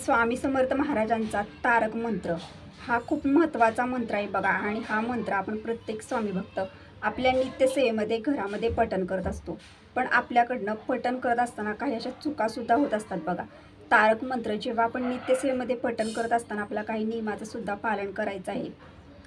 स्वामी समर्थ महाराजांचा तारक मंत्र हा खूप महत्त्वाचा मंत्र आहे बघा. आणि हा मंत्र आपण प्रत्येक स्वामी भक्त आपल्या नित्यसेवेमध्ये घरामध्ये पठण करत असतो. पण आपल्याकडनं पठण करत असताना काही अशा चुकासुद्धा होत असतात बघा. तारक मंत्र जेव्हा आपण नित्यसेवेमध्ये पठण करत असताना आपल्याला काही नियमाचं सुद्धा पालन करायचं आहे.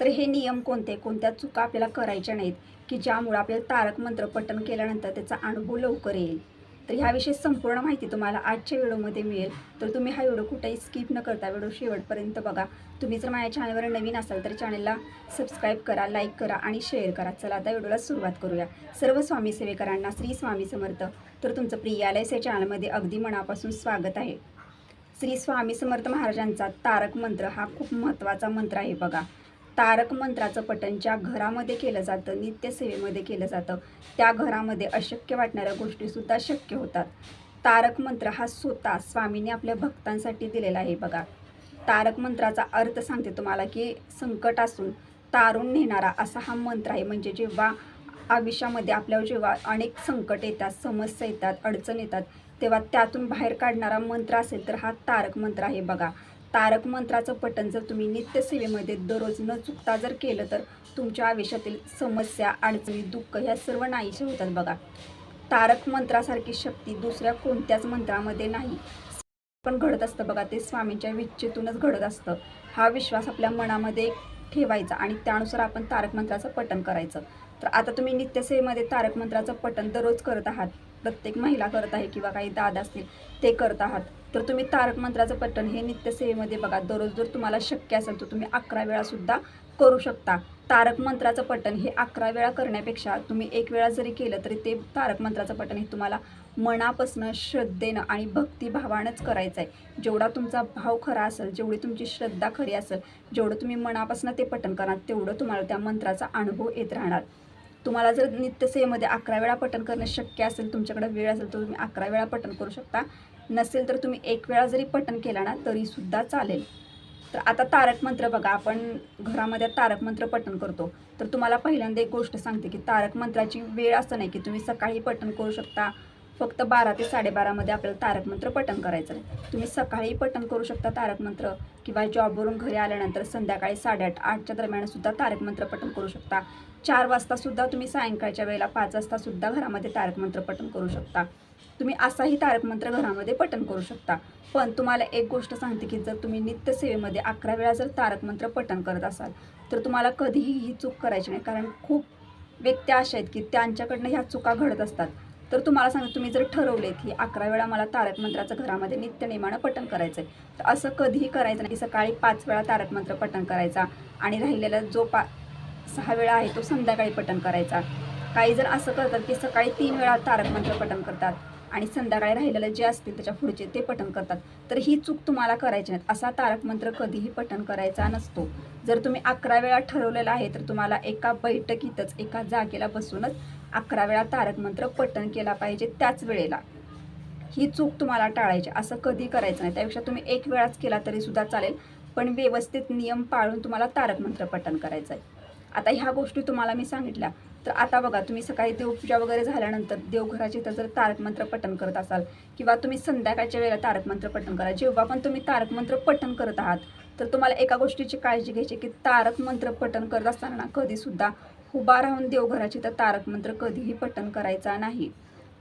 तर हे नियम कोणते, कोणत्या चुका आपल्याला करायच्या नाहीत की ज्यामुळे आपल्याला तारक मंत्र पठण केल्यानंतर त्याचा अनुभव लवकर येईल. तर ह्याविषयी संपूर्ण माहिती तुम्हाला आजच्या व्हिडिओमध्ये मिळेल. तर तुम्ही हा व्हिडिओ कुठेही स्किप न करता व्हिडिओ शेवटपर्यंत बघा. तुम्ही जर माझ्या चॅनलवर नवीन असाल तर चॅनलला सबस्क्राईब करा, लाईक करा आणि शेअर करा. चला आता व्हिडिओला सुरुवात करूया. सर्व स्वामी सेवेकरांना श्री स्वामी समर्थ. तर तुमचं प्रियालयस या चॅनलमध्ये अगदी मनापासून स्वागत आहे. श्री स्वामी समर्थ महाराजांचा तारक मंत्र हा खूप महत्त्वाचा मंत्र आहे बघा. तारक मंत्राचं पठण ज्या घरामध्ये केलं जातं, नित्यसेवेमध्ये केलं जातं, त्या घरामध्ये अशक्य वाटणाऱ्या गोष्टीसुद्धा शक्य होतात. तारक मंत्र हा स्वतः स्वामींनी आपल्या भक्तांसाठी दिलेला आहे बघा. तारक मंत्राचा अर्थ सांगते तुम्हाला की संकटासून तारून नेणारा असा हा मंत्र आहे. म्हणजे जेव्हा आयुष्यामध्ये आपल्यावर जेव्हा अनेक संकट येतात, समस्या येतात, अडचण येतात, तेव्हा त्यातून बाहेर काढणारा मंत्र असेल तर हा तारक मंत्र आहे बघा. तारक मंत्राचं पठण जर तुम्ही नित्यसेवेमध्ये दररोज न चुकता जर केलं तर तुमच्या आयुष्यातील समस्या, अडचणी, दुःख ह्या सर्व नाहीसे होतात बघा. तारक मंत्रासारखी शक्ती दुसऱ्या कोणत्याच मंत्रामध्ये नाही. पण घडत असतं बघा, ते स्वामींच्या विच्छेतूनच घडत असतं. हा विश्वास आपल्या मनामध्ये ठेवायचा आणि त्यानुसार आपण तारक मंत्राचं पठण करायचं. तर आता तुम्ही नित्यसेवेमध्ये तारक मंत्राचं पठण दररोज करत आहात, प्रत्येक महिला करत आहे किंवा काही दादा असतील ते करत आहात. तर तुम्ही तारक मंत्राचं पठण हे नित्यसेवेमध्ये बघा दररोज जर तुम्हाला शक्य असेल तर तुम्ही 11 वेळासुद्धा करू शकता. तारक मंत्राचं पठण हे 11 वेळा करण्यापेक्षा तुम्ही 1 वेळा जरी केलं तरी ते तारक मंत्राचं पठण हे तुम्हाला मनापासून श्रद्धेनं आणि भक्तिभावानंच करायचं आहे. जेवढा तुमचा भाव खरा असेल, जेवढी तुमची श्रद्धा खरी असेल, जेवढं तुम्ही मनापासून ते पठण करणार तेवढं तुम्हाला त्या मंत्राचा अनुभव येत राहणार. तुम्हाला जर नित्यसेवेमध्ये 11 वेळा पठण करणं शक्य असेल, तुमच्याकडे वेळ असेल तर तुम्ही 11 वेळा पठण करू शकता. नसेल तर तुम्ही 1 वेळा जरी पठण केला ना तरीसुद्धा चालेल. तर आता तारक मंत्र बघा, आपण घरामध्ये तारक मंत्र पठण करतो. तर तुम्हाला पहिल्यांदा एक गोष्ट सांगते की तारक मंत्राची वेळ असं नाही की तुम्ही सकाळी पठण करू शकता. फक्त 12 ते 12:30मध्ये आपल्याला तारक मंत्र पठण करायचं आहे. तुम्ही सकाळी पठण करू शकता तारक मंत्र, किंवा जॉबवरून घरी आल्यानंतर संध्याकाळी 8:30 8च्या दरम्यानसुद्धा तारक मंत्र पठण करू शकता. 4 वाजतासुद्धा तुम्ही सायंकाळच्या वेळेला 5 वाजतासुद्धा घरामध्ये तारक मंत्र पठण करू शकता. तुम्ही असाही तारक मंत्र घरामध्ये पठण करू शकता. पण तुम्हाला एक गोष्ट सांगते की जर तुम्ही नित्यसेवेमध्ये 11 वेळा जर तारक मंत्र पठण करत असाल तर तुम्हाला कधीही ही चूक करायची नाही. कारण खूप व्यक्ती अशा आहेत की त्यांच्याकडनं ह्या चुका घडत असतात. तर तुम्हाला सांगते, तुम्ही जर ठरवलेत की 11 वेळा मला तारक मंत्राचं घरामध्ये नित्यनेमानं पठण करायचं आहे, तर असं कधीही करायचं नाही की सकाळी 5 वेळा तारक मंत्र पठण करायचा आणि राहिलेला जो 6 वेळा आहे तो संध्याकाळी पठण करायचा. काही जण असं करतात की सकाळी 3 वेळा तारक मंत्र पठण करतात आणि संध्याकाळी राहिलेलं जे असतील त्याच्या पुढचे ते पठण करतात. तर ही चूक तुम्हाला करायची नाही. असा तारक मंत्र कधीही पठण करायचा नसतो. जर तुम्ही 11 वेळा ठरवलेला आहे तर तुम्हाला एका बैठकीतच एका जागेला बसूनच 11 वेळा तारक मंत्र पठण केला पाहिजे त्याच वेळेला. ही चूक तुम्हाला टाळायची, असं कधी करायचं नाही. त्यापेक्षा तुम्ही 1 वेळाच केला तरीसुद्धा चालेल, पण व्यवस्थित नियम पाळून तुम्हाला तारक मंत्र पठण करायचं आहे. आता ह्या गोष्टी तुम्हाला मी सांगितल्या. तर आता बघा, तुम्ही सकाळी देवपूजा वगैरे झाल्यानंतर देवघराची इथं जर तारक मंत्र पठण करत असाल किंवा तुम्ही संध्याकाळच्या वेळेला तारक मंत्र पठण करा. जेव्हा पण तुम्ही तारक मंत्र पठण करत आहात तर तुम्हाला एका गोष्टीची काळजी घ्यायची की तारक मंत्र पठण करत असताना कधीसुद्धा उभा राहून देवघराची तर तारक मंत्र कधीही पठण करायचा नाही.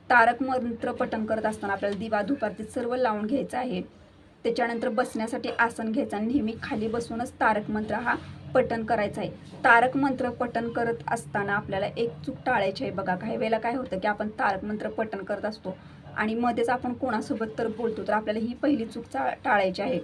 तारक मंत्र पठण करत असताना आपल्याला दिवा धूपारती सर्व लावून घ्यायचं आहे. त्याच्यानंतर बसण्यासाठी आसन घ्यायचं आणि नेहमी खाली बसूनच तारक मंत्र हा पठण करायचं आहे. तारक मंत्र पठण करत असताना आपल्याला एक चूक टाळायची आहे बघा. काही वेळेला काय होतं की आपण तारक मंत्र पठण करत असतो आणि मध्येच आपण कोणासोबत तर बोलतो. तर आपल्याला ही पहिली चूक टाळायची आहे.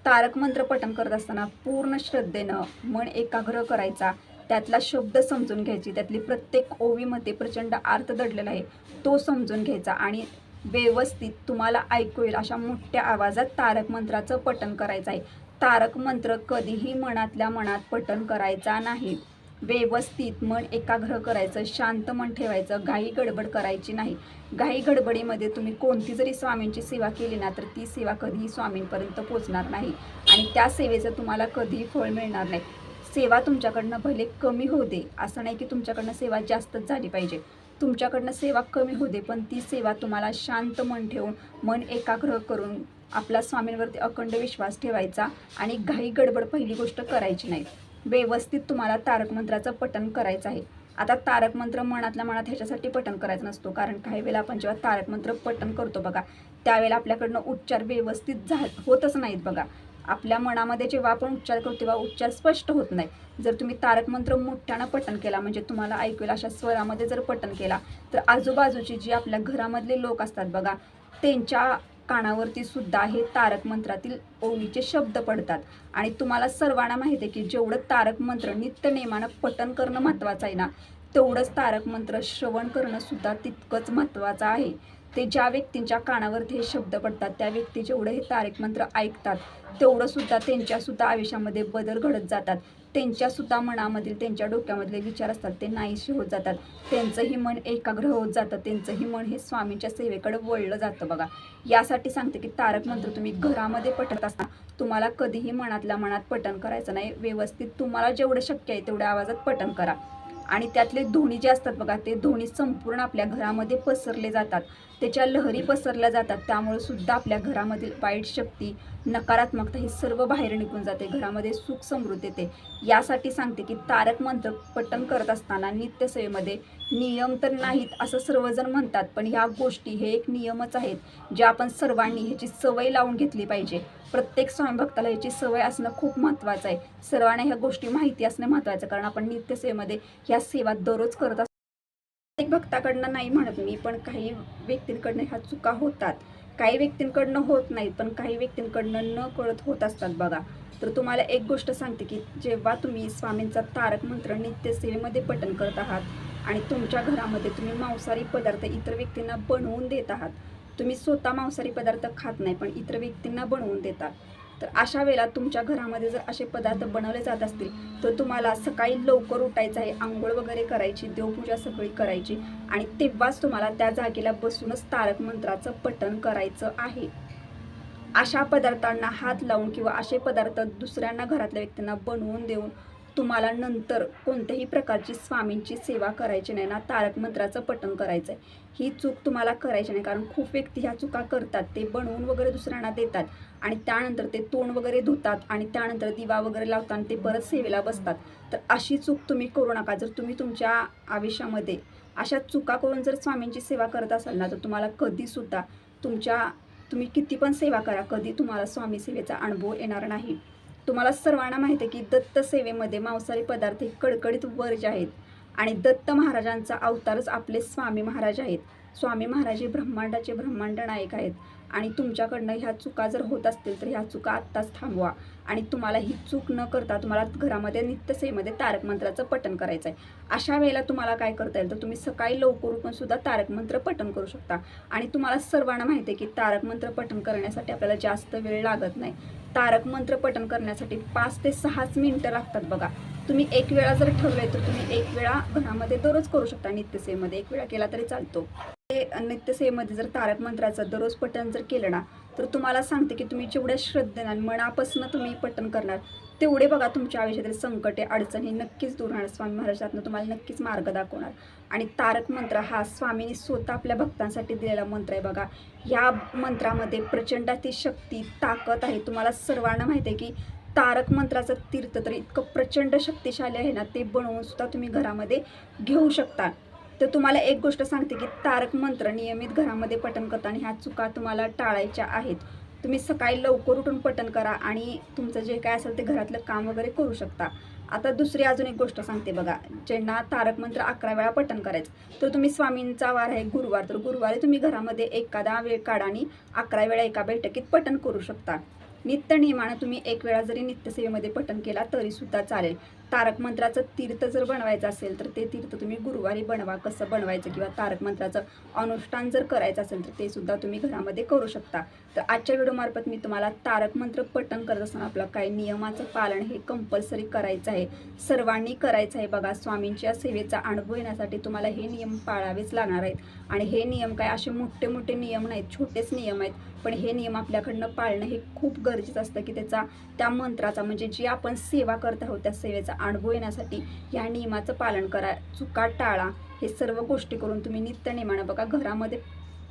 तारक मंत्र पठण करत असताना पूर्ण श्रद्धेनं मन एकाग्र करायचा, त्यातला शब्द समजून घ्यायची, त्यातली प्रत्येक ओवीमध्ये प्रचंड अर्थ दडलेला आहे तो समजून घ्यायचा आणि व्यवस्थित तुम्हाला ऐकू येईल अशा मोठ्या आवाजात तारक मंत्राचं पठण करायचं आहे. तारक मंत्र कधीही मनातल्या मनात पठण करायचा नाही. व्यवस्थित मन एकाग्र करायचं, शांत मन ठेवायचं, घाई गडबड करायची नाही. घाई गडबडीमध्ये तुम्ही कोणती जरी स्वामींची सेवा केली ना तर ती सेवा कधीही स्वामींपर्यंत पोचणार नाही आणि त्या सेवेचं तुम्हाला कधीही फळ मिळणार नाही. सेवा तुमच्याकडनं भले कमी होऊ दे, असं नाही की तुमच्याकडनं सेवा जास्तच झाली पाहिजे. तुमच्याकडनं सेवा कमी होऊ दे, पण ती सेवा तुम्हाला शांत मन ठेवून, मन एकाग्र करून आपला स्वामींवरती अखंड विश्वास ठेवायचा आणि घाई गडबड पहिली गोष्ट करायची नाही. व्यवस्थित तुम्हाला तारक मंत्राचं पठण करायचं आहे. आता तारक मंत्र मनातल्या मनात ह्याच्यासाठी पठण करायचा नसतो, कारण काही वेळेला आपण जेव्हा तारक मंत्र पठण करतो बघा, त्यावेळेला आपल्याकडनं उच्चार व्यवस्थित होतच नाहीत बघा. आपल्या मनामध्ये जेव्हा आपण उच्चार करतो तेव्हा उच्चार स्पष्ट होत नाही. जर तुम्ही तारक मंत्र मोठ्यानं पठण केला, म्हणजे तुम्हाला ऐकू येईल अशा स्वरामध्ये जर पठण केला, तर आजूबाजूची जी आपल्या घरामधले लोक असतात बघा, त्यांच्या कानावरती सुद्धा हे तारक मंत्रातील ओवीचे शब्द पडतात. आणि तुम्हाला सर्वांना माहिती आहे की जेवढं तारक मंत्र नित्यनेमानं पठण करणं महत्त्वाचं आहे ना, तेवढंच तारक मंत्र श्रवण करणं सुद्धा तितकंच महत्त्वाचं आहे. ते ज्या व्यक्तींच्या कानावरती हे शब्द पडतात, त्या व्यक्ती जेवढं हे तारक मंत्र ऐकतात, तेवढं सुद्धा त्यांच्यासुद्धा आयुष्यामध्ये बदल घडत जातात. त्यांच्यासुद्धा मनामधील, त्यांच्या डोक्यामधले विचार असतात ते नाहीसे होत जातात. त्यांचंही मन एकाग्र होत जातं. त्यांचंही मन हे स्वामींच्या सेवेकडे वळलं जातं बघा. यासाठी सांगते की तारक मंत्र तुम्ही घरामध्ये पठत असता तुम्हाला कधीही मनातल्या मनात पठण करायचं नाही. व्यवस्थित तुम्हाला जेवढं शक्य आहे तेवढ्या आवाजात पठण करा. आणि त्यातले ध्वनी जे असतात बघा, ते ध्वनी संपूर्ण आपल्या घरामध्ये पसरले जातात. त्याच्या लहरी पसरल्या जातात. त्यामुळे सुद्धा आपल्या घरामधील वाईट शक्ती, नकारात्मकता ही सर्व बाहेर निघून जाते. घरामध्ये सुख समृद्धी येते. यासाठी सांगते की तारक मंत्र पठण करत असताना नित्यसेवेमध्ये नियम तर नाहीत असं सर्वजण म्हणतात, पण ह्या गोष्टी हे एक नियमच आहेत जे आपण सर्वांनी ह्याची सवय लावून घेतली पाहिजे. प्रत्येक स्वामी भक्ताला ह्याची सवय असणं खूप महत्त्वाचं आहे. सर्वांना ह्या गोष्टी माहिती असणं महत्त्वाचं, कारण आपण नित्यसेवेमध्ये ह्या सेवा दररोज करत असतो. प्रत्येक भक्ताकडनं नाही म्हणत मी, पण काही व्यक्तींकडनं ह्या चुका होतात. काही व्यक्तींकडनं होत नाहीत, पण काही व्यक्तींकडनं न कळत होत असतात बघा. तर तुम्हाला एक गोष्ट सांगते की जेव्हा तुम्ही स्वामींचा तारक मंत्र नित्यसेवेमध्ये पठण करत आहात आणि तुमच्या घरामध्ये तुम्ही मांसाहारी पदार्थ इतर व्यक्तींना बनवून देत आहात, तुम्ही स्वतः मांसाहारी पदार्थ खात नाही पण इतर व्यक्तींना बनवून देतात, तर अशा वेळेला तुमच्या घरामध्ये जर असे पदार्थ बनवले जात असतील तर तुम्हाला सकाळी लवकर उठायचं आहे, आंघोळ वगैरे करायची, देवपूजा सगळी करायची आणि तेव्हाच तुम्हाला त्या जागेला बसूनच तारक मंत्राचं पठण करायचं आहे. अशा पदार्थांना हात लावून किंवा असे पदार्थ दुसऱ्यांना, घरातल्या व्यक्तींना बनवून देऊन तुम्हाला नंतर कोणत्याही प्रकारची स्वामींची सेवा करायची नाही ना, तारक मंत्राचं पठण करायचं आहे. ही चूक तुम्हाला करायची नाही, कारण खूप व्यक्ती ह्या चुका करतात. ते बनवून वगैरे दुसऱ्यांना देतात आणि त्यानंतर ते तोंड वगैरे धुतात आणि त्यानंतर दिवा वगैरे लावतात आणि ते परत सेवेला बसतात. तर अशी चूक तुम्ही करू नका. जर तुम्ही तुमच्या आयुष्यामध्ये अशा चुका करून जर स्वामींची सेवा करत असाल ना, तर तुम्हाला कधीसुद्धा तुम्ही किती पण सेवा करा, कधी तुम्हाला स्वामी सेवेचा अनुभव येणार नाही. तुम्हाला सर्वांना माहिती आहे की दत्त सेवेमध्ये मांसाहारी पदार्थ हे कडकडीत वर्ज्य आहेत आणि दत्त महाराजांचा अवतारच आपले स्वामी महाराज आहेत. स्वामी महाराज हे ब्रह्मांडाचे ब्रह्मांड नायक आहेत आणि तुमच्याकडनं ह्या चुका जर होत असतील तर ह्या चुका आत्ताच थांबवा आणि तुम्हाला ही चूक न करता तुम्हाला घरामध्ये नित्यसेवेमध्ये तारक मंत्राचं पठण करायचं आहे. अशा वेळेला तुम्हाला काय करता येईल, तर तुम्ही सकाळी लवकर उठून सुद्धा तारक मंत्र पठण करू शकता. आणि तुम्हाला सर्वांना माहिती आहे की तारक मंत्र पठण करण्यासाठी आपल्याला जास्त वेळ लागत नाही. तारक मंत्र पठण करण्यासाठी 5 ते 6 मिनिटं लागतात बघा. तुम्ही एक वेळा जर ठरवलंय तर तुम्ही एक वेळा घरामध्ये दररोज करू शकता. नित्यसेवेमध्ये एक वेळा केला तरी चालतो. नित्यसेवेमध्ये जर तारक मंत्राचं दररोज पठण जर केलं ना, तर तुम्हाला सांगते की तुम्ही जेवढ्या श्रद्धेने मनापासून तुम्ही पठण करणार तेवढे बघा तुमच्या आयुष्यातील संकटे, अडचणी नक्कीच दूर राहणार. स्वामी महाराजांना तुम्हाला नक्कीच मार्ग दाखवणार. आणि तारक मंत्र हा स्वामींनी स्वतः आपल्या भक्तांसाठी दिलेला मंत्र आहे बघा. या मंत्रामध्ये प्रचंड अशी शक्ती, ताकद आहे. तुम्हाला सर्वांना माहिती आहे की तारक मंत्राचं तीर्थ तर इतकं प्रचंड शक्तिशाली आहे ना, ते बनवून सुद्धा तुम्ही घरामध्ये घेऊ शकता. तर तुम्हाला एक गोष्ट सांगते की तारक मंत्र नियमित घरामध्ये पठण करताना ह्या चुका तुम्हाला टाळायच्या आहेत. तुम्ही सकाळी लवकर उठून पठण करा आणि तुमचं जे काय असेल ते घरातलं काम वगैरे करू शकता. आता दुसरी अजून एक गोष्ट सांगते बघा. ज्यांना तारक मंत्र 11 वेळा पठण करायचं, तर तुम्ही स्वामींचा वार आहे गुरुवार, तर गुरुवारी तुम्ही घरामध्ये एखादा वेळ काढा आणि 11 वेळा एका बैठकीत पठण करू शकता. नित्य नियमानं तुम्ही एक वेळा जरी नित्यसेवेमध्ये पठण केला तरी सुद्धा चालेल. तारक मंत्राचं तीर्थ जर बनवायचं असेल तर ते तीर्थ तुम्ही गुरुवारी बनवा. कसं बनवायचं किंवा तारक मंत्राचं अनुष्ठान जर करायचं असेल तर ते सुद्धा तुम्ही घरामध्ये करू शकता. तर आजच्या व्हिडिओमार्फत मी तुम्हाला तारक मंत्र पठण करत असताना आपलं काही नियमाचं पालन हे कंपल्सरी करायचं आहे, सर्वांनी करायचं आहे बघा. स्वामींच्या सेवेचा अनुभव येण्यासाठी तुम्हाला हे नियम पाळावेच लागणार आहेत. आणि हे नियम काय असे मोठे मोठे नियम नाहीत, छोटेच नियम आहेत, पण हे नियम आपल्याकडनं पाळणं हे खूप गरजेचं असतं की त्या मंत्राचा, म्हणजे जी आपण सेवा करत आहोत त्या सेवेचा अनुभव येण्यासाठी या नियमाचं पालन करा, चुका टाळा. हे सर्व गोष्टी करून तुम्ही नित्य नेमानं बघा घरामध्ये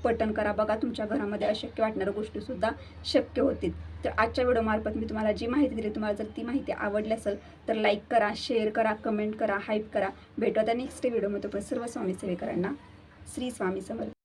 पठण करा. बघा तुमच्या घरामध्ये अशक्य वाटणाऱ्या गोष्टीसुद्धा शक्य होतील. तर आजच्या व्हिडिओमार्फत मी तुम्हाला जी माहिती दिली, तुम्हाला जर ती माहिती आवडली असेल तर लाईक करा, शेअर करा, कमेंट करा, हाईप करा. भेटू आता नेक्स्ट व्हिडिओमध्ये. सर्व स्वामी सेवेकरांना श्री स्वामी समर्थ.